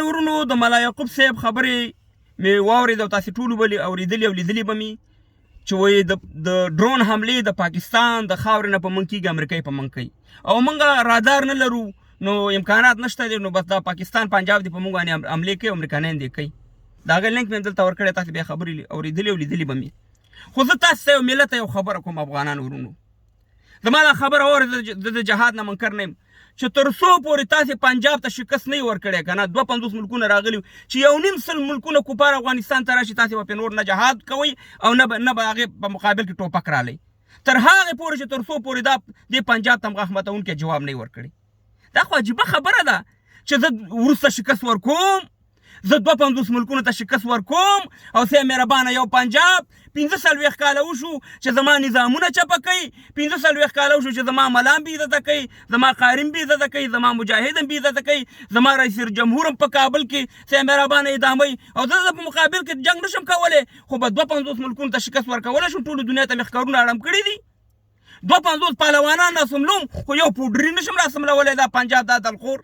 ورونو د ملا یعقوب صاحب خبرې مې واورېدې او تاسې ټولو به اورېدلې او لیدلې به مې چې وایي د ډرون حملې د پاکستان د خاورې نه په موږ کېږي امریکایي په موږ کوي او موږ رادار نه لرو نو امکانات نشته دی نو بس دا پاکستان پنجاب دی په موږ باندې حملې کوي امریکایان دی کوي د هغه لینک مې دلته ورکړی تاسې بیا خبرې اورېدلې او لیدلې به مې خو زه تاسو ته یو ملت ته یو خبره کوم افغانان ورونو زما دا خبره واورېده د جهاد نه منکر نه یم چې تر څو پورې تاسې پنجاب ته شکست نه یې ورکړی که نه 52 ملکونه راغلي چې 1.5 ملکونه کفار افغانستان ته راشي تاسې به پرې نور نه جهاد کوئ او نه به هغې په مقابل کې ټوپک رالی تر هغې پورې چې تر څو پورې دا دې پنجاب ته غاښ ماتونکی جواب نه یې ورکړی دا خو عجیبه خبره ده چې زه وروسته شکست ورکوم زه 52 ملکونو ته شکست ورکوم او سه مهربانه یو پنجاب 45 کاله وشو چې زما نظامونه چپه کوي 45 کاله وشو چې زما ملام بې عزته کوي زما قارم بې عزته کوي زما مجاهد بې عزته کوي زما رئیس جمهور په کابل کې سه مهربانه اعداموي او زه په مقابل کې جنگ نشم کولی خو به 52 ملکونو ته شکست ورکولی شم ټولو دنیا ته مې ښکارونه اړم کړي دي 52 پهلوانان راسملوم خو یو پوډري نشم راسملولی دا پنجاب دا دلخور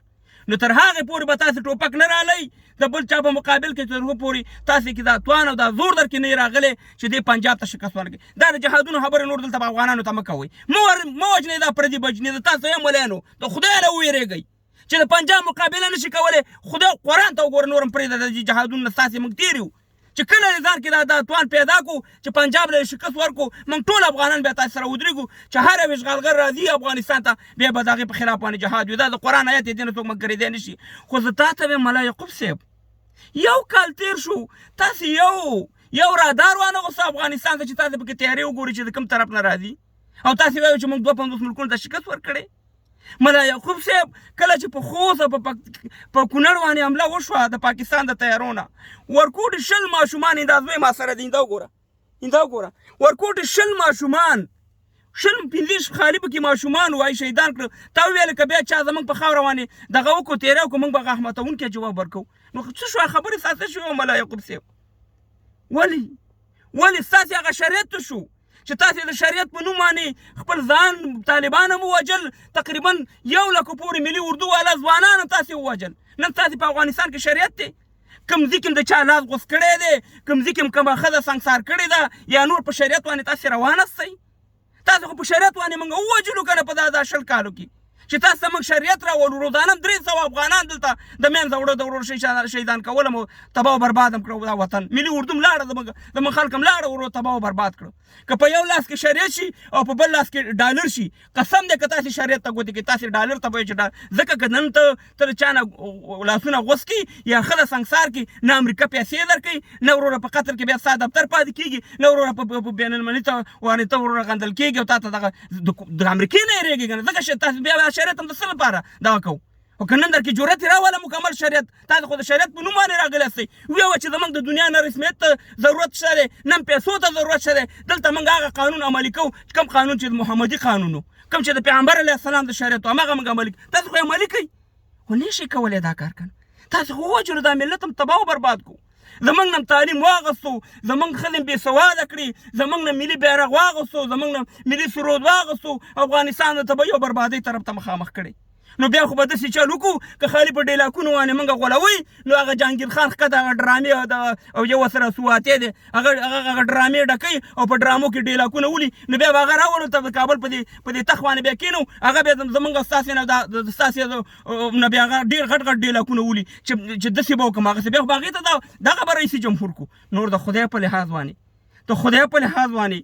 نو تر هغې پورې به تاسې ټوپک نه رالی د بل چا په مقابل کې تر هغو پورې تاسې کې دا توان او دا زور در کې نه یې راغلی چې دې پنجاب ته شکست ورکړي دا د جهادونو خبرې نور دلته په افغانانو ته مه کوئ مه وژنئ دا پردي بجنې د تاسو یم ملیانو د خدای نه وویرېږئ چې د پنجاب مقابله نشي کولی خدای قرآن ته وګوره نور هم پرېږده د جهادونو نه ستاسې موږ تېر یو چې کله ځان کې دا توان پیدا کړو چې پنجاب له شکست ورکړو موږ ټول افغانان بیا تاسې سره ودرېږو چې هر یو اشغالګر راځي افغانستان ته بیا به د هغې په خلاف باندې جهاد وي دا د قرآن آیت یې دې نه څوک مګرېدی نه شي خو زه تا ته وایم ملا یعقوب صاحب یو کال تېر شو تاسې یو رادار وانغوسته افغانستان ته چې تاسې پکې تیارې وګورئ چې د کوم طرف نه راځي او تاسې وایو چې موږ 52 ملکونو ته شکست ورکړی ملا یعقوب صاحب کله چې په خوست او په کونړ باندې حمله وشوه د پاکستان د طیارونه ورکوټ 10 ماشومان اندازوی ما سره دي انده وګوره ورکوټ 10 ماشومان 15 خالي پکې ماشومان وایي شهیدان کړه تا وویل که بیا چا زموږ په خاوره باندې دغه وکړو تیری وکړو موږ به غاښ ماتونکی جواب ورکوو نو څه شوه خبرې ساسه شوې ملا یعقوب صاحب ولې ستاسې هغه شریعت ته شو چې تاسې د شریعت په نوم باندې خپل ځان طالبان هم ووجل تقریبا 1 لک پورې ملي اردو والا ځوانان هم تاسې ووجل نن تاسې په افغانستان کې شریعت دی کوم ځای کې د چا لاس غوڅ کړی دی کوم ځای کې کومه ښځه سنګسار کړې ده یا نور په شریعت باندې تاسې روان هستئ تاسې خو په شریعت باندې موږ ووجلو که نه په دا 10 کالو کې چې تاسو ته موږ شریعت راولو روزانه 300 افغانان دلته د منځه وړه د ورور شهیدان کولم او تباه او برباد هم کړو دا وطن ملي اردو هم لاړه زموږ خلک هم لاړه ورو تباه او برباد کړو که په یو لاس کې شریعت شي او په بل لاس کې ډالر شي قسم دی که تاسې شریعت ته ګوتې کړئ تاسې ډالر ته به وایئ چې ځکه که نن ته د چا نه لاسونه غوڅ کړي یا ښځه سنګسار کړي نه امریکا پیسې درکوي نه وروره په قطر کې بیا ستا دفتر پاتې کېږي نه وروره په بین المللي باندې ته وروره غندل کېږي او تا ته دغه د امریکې نه یېرېږي که نه ځکه تاسې بیا شریعت هم د څه لپاره دغه کوو او که نن در کې جرأت یې راوله مکمل شریعت تاسې خو د شریعت په نوم باندې راغلی هستئ ویې چې زموږ د دنیا نه رسمیت ته ضرورت شته دی نن پیسو ته ضرورت شته دی دلته موږ هغه قانون عملي کوو کوم قانون چې د محمدي قانون و کوم چې د پیغمبر علیه السلام د شریعت و هماغه موږ عملي کوو تاسې خو یې عملي کوئ خو نه شئ کولی دا کار که نه تاسې خو ووجلو دا ملت هم تباه او برباد کړو زموږ نه تعلیم واغستو زموږ ښځې بې سواده کړي زموږ نه ملي بیرغ واغستو زموږ نه ملي سرود واغستو افغانستان د تباهي او بربادۍ طرف ته مخامخ کړی نو بیا خو به داسې چل وکړو که خالي په ډیلاکونو باندې موږ غولوئ نو هغه جهانګیر خان ښکته هغه ډرامې او یو ورسره سواتې دی هغه ډرامې ډکوي او په ډرامو کې ډیلاکونه ولي نو بیا به هغه راولو ته د کابل په دې تخت باندې بیا کېنو هغه بیا زموږ ستاسې نه بیا هغه ډېر غټ ډیلاکونه ولي چې داسې به وکړم هغسې بیا خو به هغې ته دغه به رئیس جمهور کړو نور د خدای په لحاظ باندې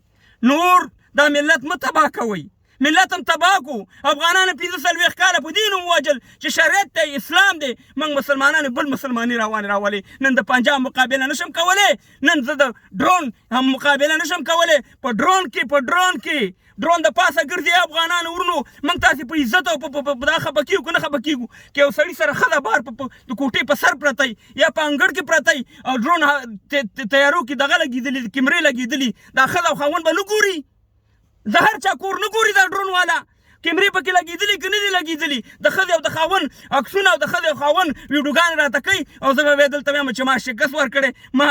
نور دا ملت مه تباه کوئ ملت هم تباه کړو افغانان 45 کاله په دین ووجل چې شریعت دی اسلام دی موږ مسلمانان بل مسلماني راولي نن د پنجاب مقابله نشم کولی نن زه د ډرون هم مقابله نشم کولی په ډرون کې ډرون د پاسه ګرځي افغانان ورونو موږ تاسې په عزت او په دا خفه کېږو که نه خفه کېږو که یو سړي سره ښځه بار د کوټې په سر پرتی یا په انګړ کې پرتی او ډرون تیارو کې دغه لګېدلي کیمرې لګېدلي دا ښځه او خاوند به نه ګوري د هر چا کور نه ګوري دا ډرون والا کیمرې پکې لګېدلي که نه دي لګېدلي د ښځې او د خاوند عکسونه او د ښځې او خاوند ویډیوګانې راته کوي او زه به بیا دلته وایم چې ما شکست ورکړی ما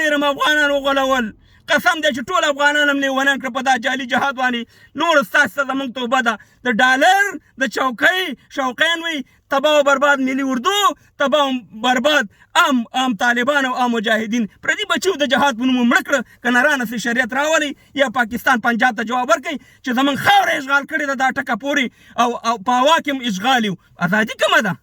ډېر افغانان وغولول قسم دی چې ټول افغانان هم لیونیان کړه په دا جعلي جهاد باندې نور ستاسو ته زموږ توبه ده د ډالر د چوکۍ شوقین وي تباه و برباد ملي اردو تباه و برباد عام طالبان او عام مجاهدین پردي بچیو د جهاد په نوم مړه کړه که نرانه سي شریعت راولي یا پاکستان پنجاب ته جواب ورکوي چې زموږ خاوره اشغال کړې ده دا ټکه پورې او په هوا کې هم اشغال یو ازادي کومه ده